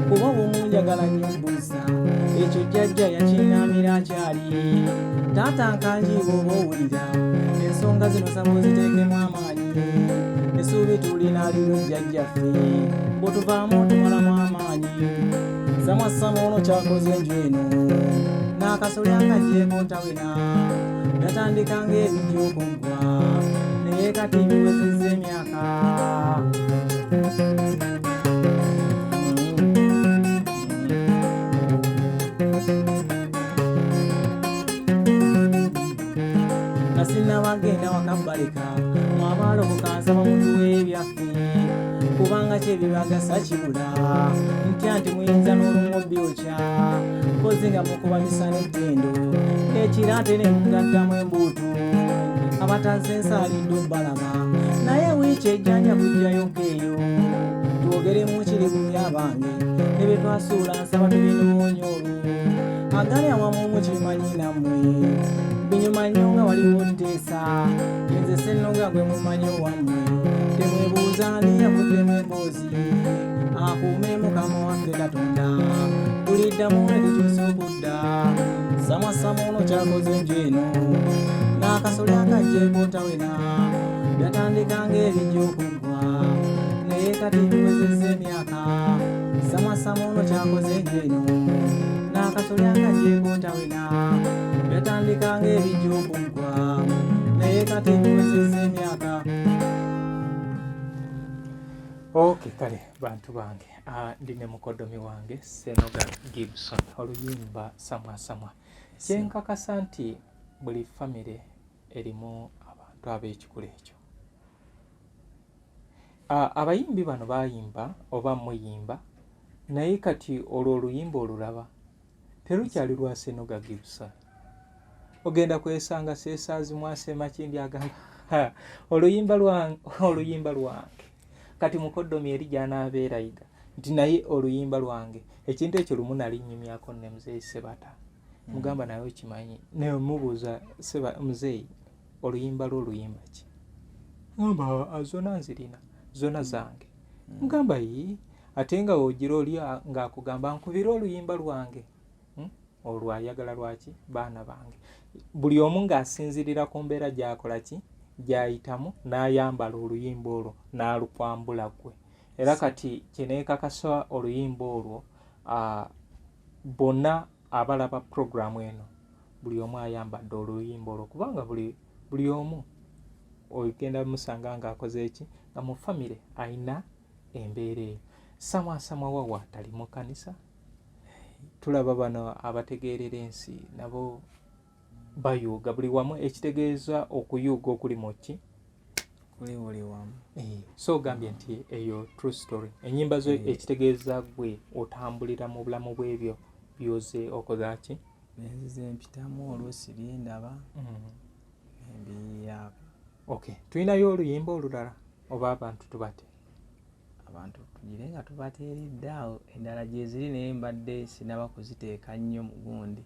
kuba obumu njagala nnyo bbuusa ekyo jjajja yakinnaamira akyali taata nkanjiibwa oba owulira ensonga zino saba oziteekemu amaanyi essuubi tulina lino jjajjaffe bwetuvaamu tumalamu amaanyi samwa ono kyakoze enju eno n'akasoli akajjeeko ntawena yatandika ng'ebijja okuggwa naye kati biwezezza emyaka nabagenda wakabaleka mwabalokoka nsaba mutuwe ebyaffe kubanga kyebibagasa kibula ntya nti muyinza n'olumu byokya mpozi nga mukubamisa n'ettendo ekirate ne mugattamu embuutu abataze ensaalidde obbalaba naye wiiki ejjanja kujjayo nkeeyo twogeremu kiri ku byabange ne bye twasuula nsaba tubinoonye olwo agali awamu mukimanyi nammwe binyuma nnyo nga waliwo nteesa nze Ssennoga gwe mumanyi wammwe temwebuuza ani yavuddemu emboozi akuume Mukama waffe Katonda tuliddamu netukyusa okudda samwasama ono kyakoze enju eno n'akasole akajjeeko tawena byatandika ng'ebijja okuggwa naye kati biwezezza emyaka samwasama ono kyakoze enju eno n'akasole akajjeeko tawena byatandika ng'ebijja okuggwa naye kati biwezezza emyaka. Okay, kale bantu bange ndine mukodomi wange Ssennoga Gibson oluyimba samwasamwa kyenkakasa nti buli famire erimu abantu ab'ekikula ekyo. Abayimbi bano bayimba oba muyimba naye kati olwo oluyimba olulaba terukyali lwa Ssennoga Gibson. Ogenda kwesanga seesaazimu Asemakindi agamba oluyimba lwange kati mukodomi eri gy'anaabeera yiga nti naye oluyimba lwange ekintu ekyo lumu nali nnyumyako ne muzeeyi Sebata mugamba naye okimanyi ne mubuuza muzeeyi oluyimba lw'oluyimba ki ngamba zona nzirina zona zange mugamba yi ate nga wogira oli ng'akugamba nkubira oluyimba lwange olwo ayagala lwaki baana bange buli omu ng'asinzirira ku mbeera gy'akola ki gyayitamu n'ayambala oluyimba olwo n'alukwambula gwe era kati kyeneekakasa oluyimba olwo bonna abalaba puroguramu eno buli omu ayambadde oluyimba olwo kubanga buli omu ogenda musanga ng'akoze eki nga mu famire ayina embeera eyo. Samwasamwa wawa tali mu kanisa tulaba bano abategeerera ensi nabo bayuuga buli wamu ekitegeeza okuyuuga okuli mu ki kuli buli wamu. So ogambye nti eyo true story ennyimba zo ekitegeeza gwe otambulira mu bulamu bw'ebyo byoze okoza ki benzize mpitamu oluusi byendaba ebiyaka. Okay, tulinayo oluyimba olulala oba abantu tubate abantu tugire nga tubateeredde awo endala gye ziri naye mbadde sinaba kuziteeka nnyo mu gundi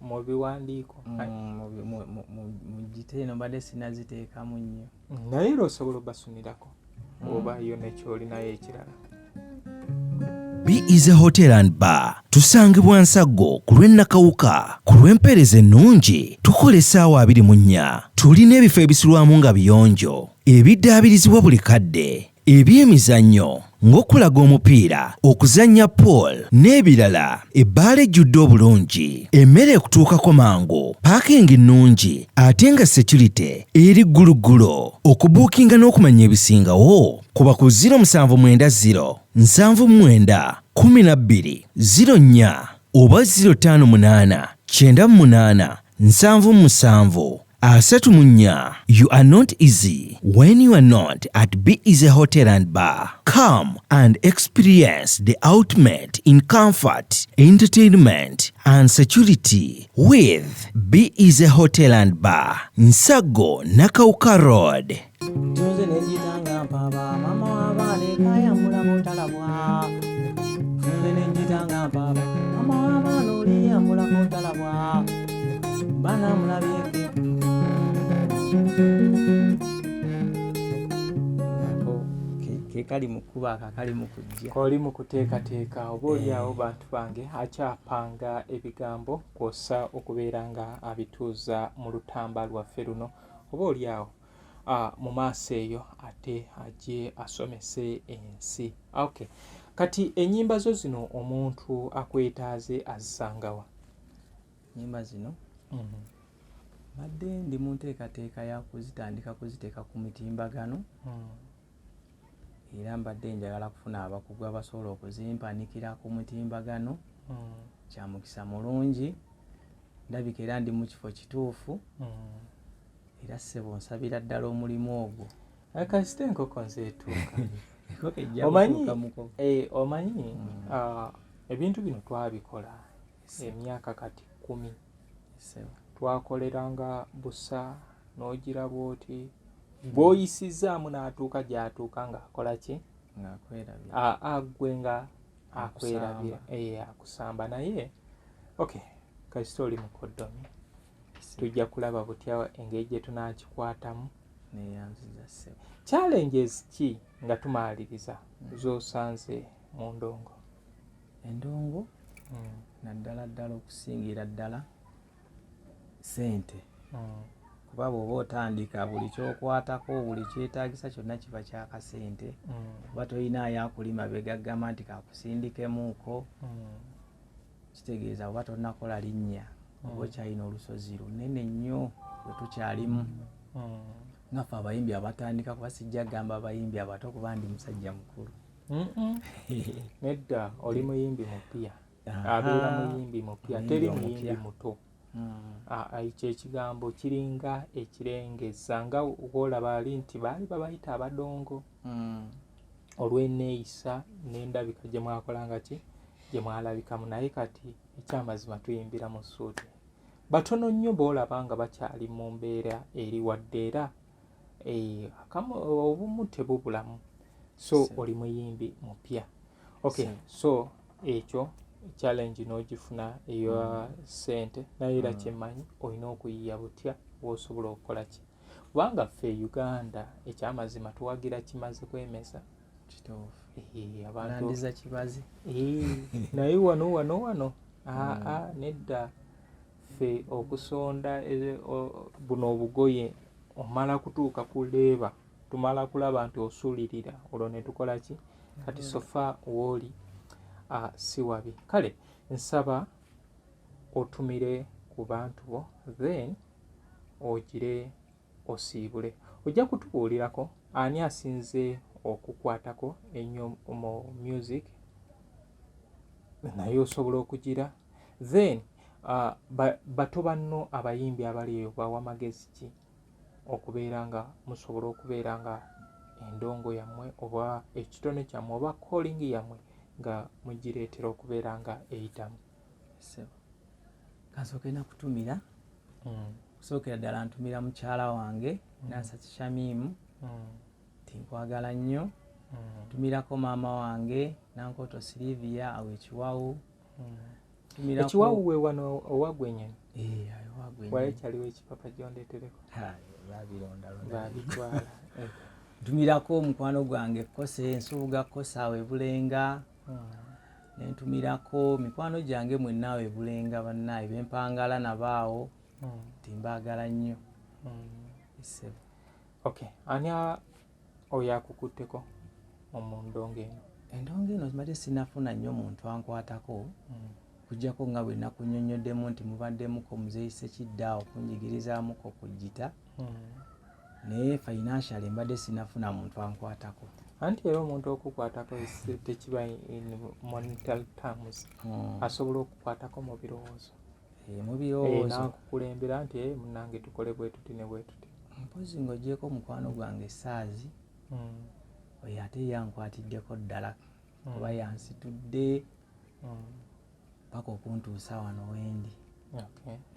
mu biwandiiko mu gite eno mbadde sinaziteekamu nnyo naye era osobola obasunirako oba yo nekyolinayo ekirala. B is a Hotel and Bar. Tusangibwa Nsago ku lw'Ennakawuka. Ku lw'empeereza ennungi tukola essaawa 24. Tulina ebifo ebisulwamu nga biyonjo, ebiddaabirizibwa buli kadde, ebyemizannyo ng'okulaga omupiira, okuzannya pool n'ebirala. Ebbaala ejjudde obulungi, emmere ekutuukako mangu, paakingi nnungi ate nga security eri gguluggulo. Okubuukinga n'okumanya ebisingawo kuba ku 079 79 12 04 oba 058 98 77 34. You are not easy when you are not at B is a Hotel and Bar. Come and experience the ultimate in comfort, entertainment and security with B is a Hotel and Bar. Nsago Nakauka Road. Tuze nenjitanga mpaba mama w'abaana ekayambula mutalabwa. Tuze nenjitanga mpaba mama w'abaana oli yambula mutalabwa. Bana mulabyeko. Kali mukuba akakali mukujja koli mu kuteekateeka oba oliawo bantu bange akyapanga ebigambo kwosa okubeera nga abituuza mu lutamba lwaffe luno oba oliawo mu maaso eyo ate ajje asomese ensi. Okay, kati ennyimba zo zino omuntu akwetaaze azisangawa? Ennyimba zino badde ndi mu nteekateeka ya kuzitandika kuziteeka ku mitimbagano era mbadde njagala kufuna abakugu abasobola okuzimpanikira ku mutimbagano kya mukisa mulungi ndabika era ndi mu kifo kituufu era ssebo nsabira ddala omulimu ogwo kasita enkoko nzeetuuka enkoko ejja omanyi kutuuka muko omanyi ebintu bino twabikola emyaka kati 10 ssebo twakoleranga busa n'ogiraba oti bw'oyisizaamu n'atuuka gy'atuuka ng'akola ki ng'akwerabira agwe nga akwerabira akusamba naye okay kasita oli mukoddomi tujja kulaba butya engeri gye tunaakikwatamu neyanziza ssebo challenges ki nga tumaliriza z'osanze mu ndongo endongo naddala ddala okusingira ddala ssente kuba bw'oba otandika buli kyokwatako buli kyetaagisa kyonna kiba kyakasente kuba tolinaayo akuli mabega gamba nti kakusindikemuuko kitegeeza oba tonnakola linnya oba okyalina olusozi lunene nnyo lwe tukyalimu ngaffe abayimbi abatandika kuba sijja gamba abayimbi abato kuba ndi musajja mukulu nedda oli muyimbi mupya abeera muyimbi mupya teri muyimbi muto ekyo ekigambo kiringa ekirengeza nga olaba ali nti baali babayita abadongo olw'enneeyisa n'endabika gye mwakolanga ki gye mwalabikamu naye kati ekyamazima tuyimbira mu ssuuti batono nnyo boolaba nga bakyali mu mbeera eri wadde era obumu tebubulamu so oli muyimbi mupya okay so ekyo challenge n'ogifuna eya ssente naye era kyemmanyi olina okuyiya butya bw'osobola okukola ki kubanga ffe Uganda ekyamazima tuwagira kimaze kwemeza kituufu abantu alandiza kibazi naye wano nedda ffe okusonda buno obugoye omala kutuuka ku leeba tumala kulaba nti osuulirira olwo ne tukola ki kati sofa wooli si wabi kale nsaba otumire ku bantu bo then ogire osiibule ojja kutubuulirako ani asinze okukwatako ennyo mu music naye osobola okugira then bato banno abayimbi abali bawa magezi ki okubeera nga musobola okubeera nga endongo yammwe oba ekitone kyammwe oba calling yammwe nga mugireetera okubeera nga eyitamu kansooke nakutumira kusookera ddala ntumira mukyala wange Nansati Shamimu tinkwagala nnyo tumirako maama wange Nankoto Silivia awo ekiwawu ekiwawu we wano owagwenyeni awagwenye kyaliwo ekipapa gyondeetereko babitwala ntumirako omukwano gwange Kose Nsuuga Kose awo Bulenga nentumirako mikwano gyange mwenna awo Bulenga bannaye bempangala nabaawo timbaagala nnyo issebo okay ani oyo akukutteko mu ndongo eno endongo eno mate sinafuna nnyo muntu ankwatako kujjako nga bwe nakunnyonnyoddemu nti mubaddemuko Muzeeyi Ssekidda okunjigirizaamuko ku gita naye financially mbadde sinafuna muntu ankwatako anti era omuntu okukwatako tekiba in monetary terms asobola okukwatako mu birowoozo mu birowoozo nakukulembera nti munange tukole bwe tuti ne bwe tuti mpozi ng'ogyeko mukwano gwange Saazi oyo ate yankwatiddeko ddala kuba yansitudde paka okuntuusa wano wendi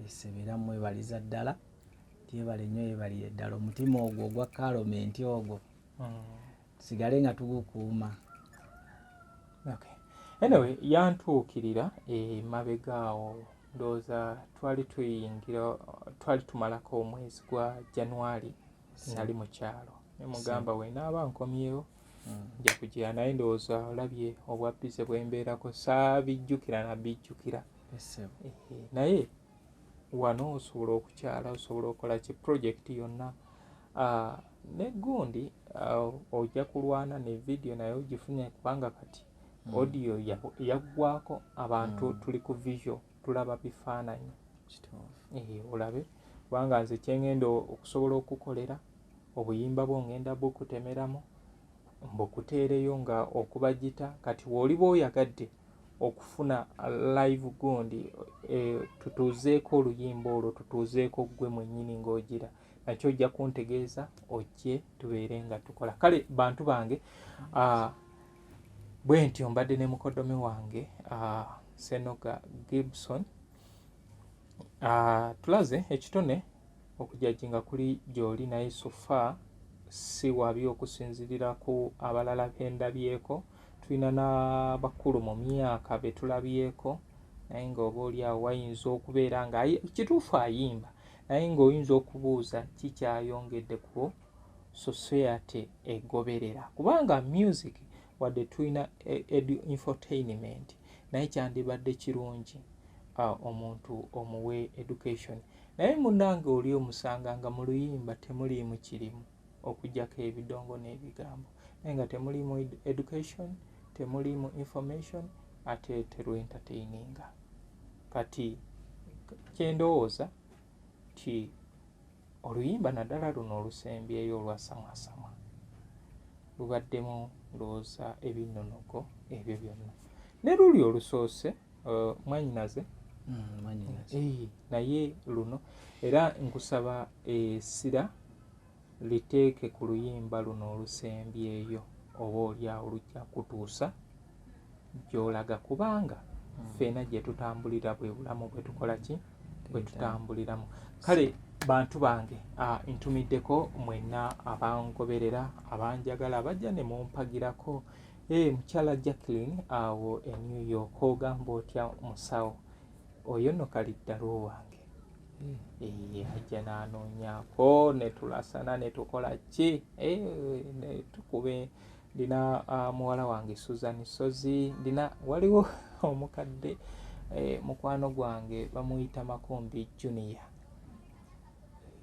esebera mwebaliza ddala tyebale nnyo yebalire ddala omutima ogwo ogwa kalomenti ogwo tusigale nga tugukuuma anyway yantuukirira mabegaawo ndowooza twali tumalako omwezi gwa January nali mu kyalo nemugamba wenaaba nkomyewo nja kugira naye ndowooza olabye obwabbize bwembeerako saabijjukira nabijjukira naye wano osobola okukyala osobola okukola ki project yonna negundi ojja kulwana ne video naye ogifunye kubanga kati audio yaggwako abantu tuli ku visual tulaba bifaananyi olabe kubanga nze kyengenda okusobola okukolera obuyimba bwo ngenda bukutemeramu mbukuteereyo nga okubagita kati woliba oyagadde okufuna live gundi tutuuzeeko oluyimba olwo tutuuzeeko gwe mwennyini ng'ogira nakyo ojja kuntegeeza ojje tubeere nga tukola kale bantu bange bwe ntyo mbadde ne mukoddomi wange Senoga Gibson tulaze ekitone okujajinga kuli gy'oli naye sofa si wabi okusinzirira ku abalala bendabyeko tulina n'abakulu mu myaka be tulabyeko naye ng'oba oli awo wayinza okubeera nga kituufu ayimba naye ng'oyinza okubuuza kikyayongedde ku society egoberera kubanga music wadde tulina infotainment naye kyandibadde kirungi omuntu omuwe education naye munnange oli omusanga nga mu luyimba temuliimu kirimu okugjako ebidongo n'ebigambo naye nga temuliimu education temuliimu information ate terwentertaininga kati kyendowooza ti oluyimba naddala luno olusembyeyo olwasamwasamwa lubaddemu ndowooza ebinnonogo ebyo byonna ne luli olusoose mwanyinaze naye luno era nkusaba essira liteeke ku luyimba luno olusembyeyo oba oliawo lujja kutuusa gy'olaga kubanga ffeena gye tutambulira bwe bulamu bwe tukola ki bwe tutambuliramu kale bantu bange ntumiddeko mwenna abangoberera abanjagala abajja ne mumpagirako mukyala Jacqueline awo e New York ogamba otya musawo oyo nno kaliddala owange ajja n'anoonyaako ne tulasana ne tukola ki ne tukube ndina muwala wange Susan Sozi ndina waliwo omukadde mukwano gwange bamuyita Makumbi Junior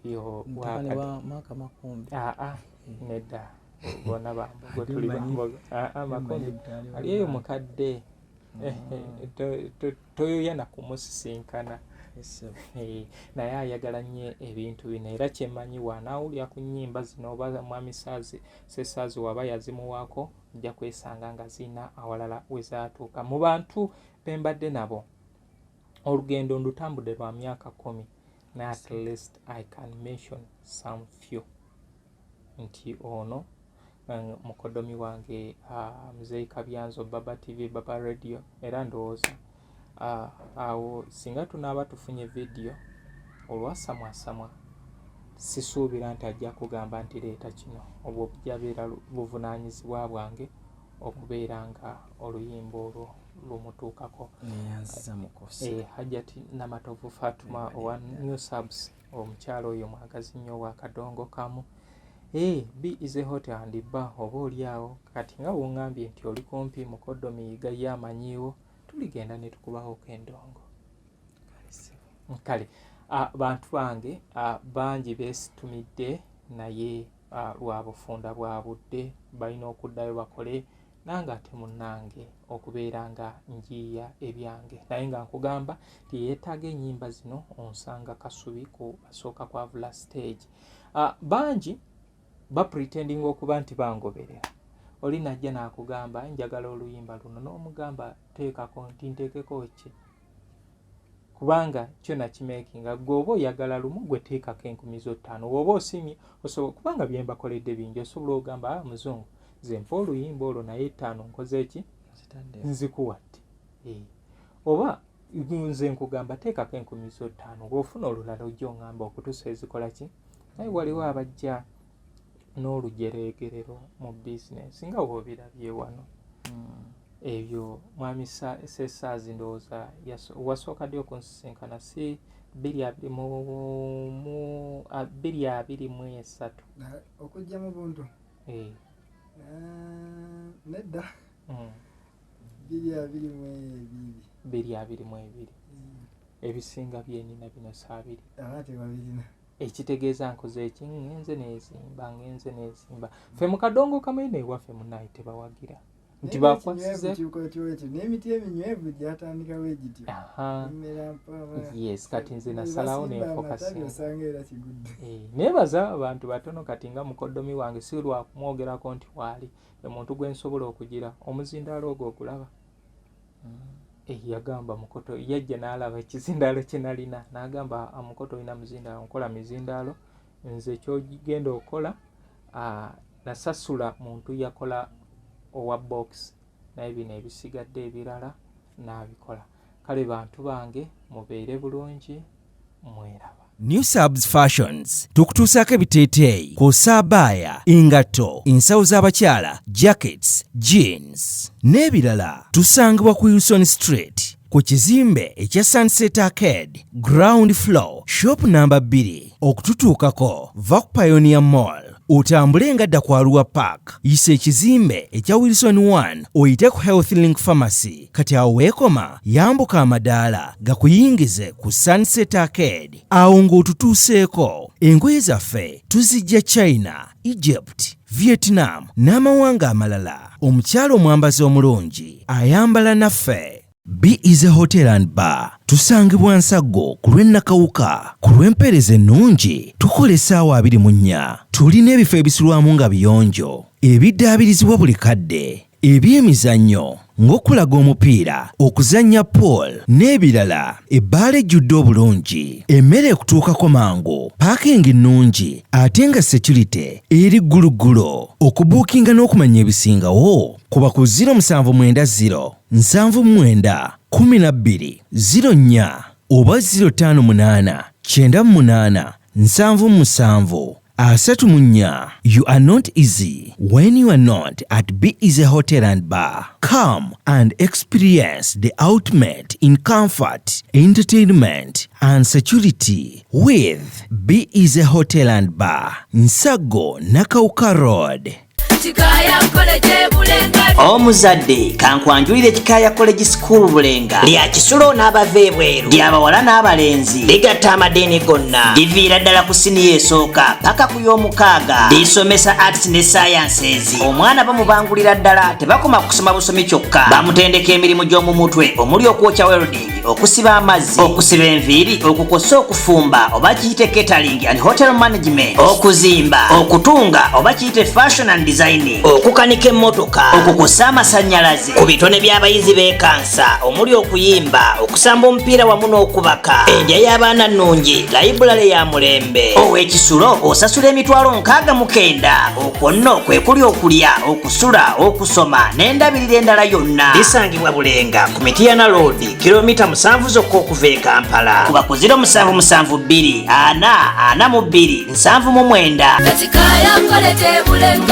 yo Maka Makumbi nedda bona bambogo tuli bambogo Makumbi aliyo mukadde toyoya na kumusisinkana naye ayagala nnyo ebintu bino era kyemmanyi waanaawulira ku nnyimba zino oba mwami Sesaazi waba yazimuwaako ojja kwesanga nga zina awalala we zaatuuka mu bantu bembadde nabo olugendo ndutambudde lwa myaka 10 na at least I can mention some few nti ono mukoddomi wange Mzee Kabyanzo Baba TV Baba Radio era ndowooza awo singa tunaaba tufunye video olwasamwasamwa sisuubira nti ajja kugamba nti leeta kino obwo bujabeera buvunaanyizibwa bwange okubeera nga oluyimba olwo lumutuukako Hajjati Namatovu Fatuma owa New Subs omukyalo oyo mwagazi nnyo wa kadongo kamu B is a hot and bar oba oliawo kati nga wongambye nti oli kumpi mukoddomi yigayo amanyiiwo tuligenda ne tukubaho kendongo kale bantu bange bangi beesitumidde naye lwa bufunda bwa budde balina okuddayo bakole nange ate munnange okubeera nga njiiya ebyange naye nga nkugamba tiyeetaaga ennyimba zino onsanga Kasubi ku basooka kwavula stage bangi bapretendinga okuba nti bangoberera oli najja n'akugamba njagala oluyimba luno n'omugamba teekako nti nteekeko ki kubanga kyo nakimeekinga gwe oba oyagala lumu gwe teekako 5,000 oba osimye osobola kubanga bye mbakoledde bingi osobola okugamba muzungu nze mpa oluyimba olwo naye 5 nkoze ki nzikuwadde oba nze nkugamba teekako 5,000 bw'ofuna olulala ojja oŋŋamba okutuusa ezikola ki naye waliwo abajja n'olugeregerero mu bizinesi nga woobirabye wano ebyo mwami Sesaazi ndowooza wasooka ddi okunsisinkana si 2023 okujja mu buntu nedda 2022 ebisinga byenina bino saabiri ate babirina ekitegeeza nkoze eki ngenze neezimba ffe mu kadongo kamene ewaffe munaye tebawagira nti bakwasize n'emiti eminywevu gyatandikawo egityo yes kati nze nasalawo nenfokasinga neebaza abantu batono kati nga mukoddomi wange si lwakumwogerako nti waali omuntu gwe nsobola okugira omuzindaalo ogwo okulaba yagamba Mukoto yajja n'alaba ekizindaalo kye nalina n'agamba Mukoto olina muzindaalo nkola mizindaalo nze kyogenda okola nasasula muntu yakola owa box naye bino ebisigadde ebirala n'abikola. Kale bantu bange mubeere bulungi mweraba. New Subs Fashions tukutuusaako ebiteeteeyi kw'ossa abaya, engatto, ensawo z'abakyala, jackets, jeans n'ebirala. Tusangibwa ku Wilson Street ku kizimbe ekya Sunset Arcade ground floor shop number 2. Okututuukako va ku Pioneer Mall otambule ngadda ku Arua Park, yisa ekizimbe ekya Wilson 1 oyite ku Health Link Pharmacy. Kati awo weekoma yambuka amadaala gakuyingize ku Sunset Arcade. Awo ng'otutuuseeko. Engoye zaffe tuzijja China, Egypt, Vietnam n'amawanga amalala. Omukyala omwambazi omulungi ayambala naffe. Be Easy Hotel and Bar tusangibwa Nsaggo ku lw'Ennakawuka. Ku lw'empeereza ennungi tukola essaawa 24. Tulina ebifo ebisulwamu nga biyonjo, ebiddaabirizibwa buli kadde, ebyemizannyo ng'okulaga omupiira, okuzannya pool n'ebirala. Ebbaala ejjudde obulungi, emmere ekutuukako mangu, paakingi nnungi ate nga security eri gguluggulo. Okubuukinga n'okumanya ebisingawo kuba ku 070 79 12 04 oba 058 98 77 34. You are not easy when you are not at Be Easy Hotel and Bar. Come and experience the ultimate in comfort, entertainment and security with Be Easy Hotel and Bar, Nsaggo, Nakawuka Road. Omuzadde kankwanjulire Kikaya College School Bulenga lya Kisulo n'abava ebweru ly'abawala n'abalenzi ligatta amadeeni gonna liviira ddala ku siniya esooka paka ku y'omukaaga lisomesa arts ne sciences. Omwana bamubangulira ddala tebakoma kusoma busomi kyokka, bamutendeka emirimu gy'omu mutwe omuli okwokya welding, okusiba amazzi, okusiba enviiri, okukosa okufumba oba kiyite catering and hotel management, okuzimba, okutunga oba kiyite fashion and design, okukanika emmotoka, okukosa amasannyalaze, ku bitone by'abayizi b'ekansa omuli okuyimba, okusamba omupiira wamu n'okubaka, endya y'abaana nnungi, library ya mulembe. Ow'Ekisulo osasula emitwalo 69. Okwo nno kwe kuli okulya, okusula, okusoma n'endabirira endala yonna. Lisangibwa Bulenga ku Mityana Road, kilomita 7 zokka okuva e Kampala. Kuba ku 0772 442 799.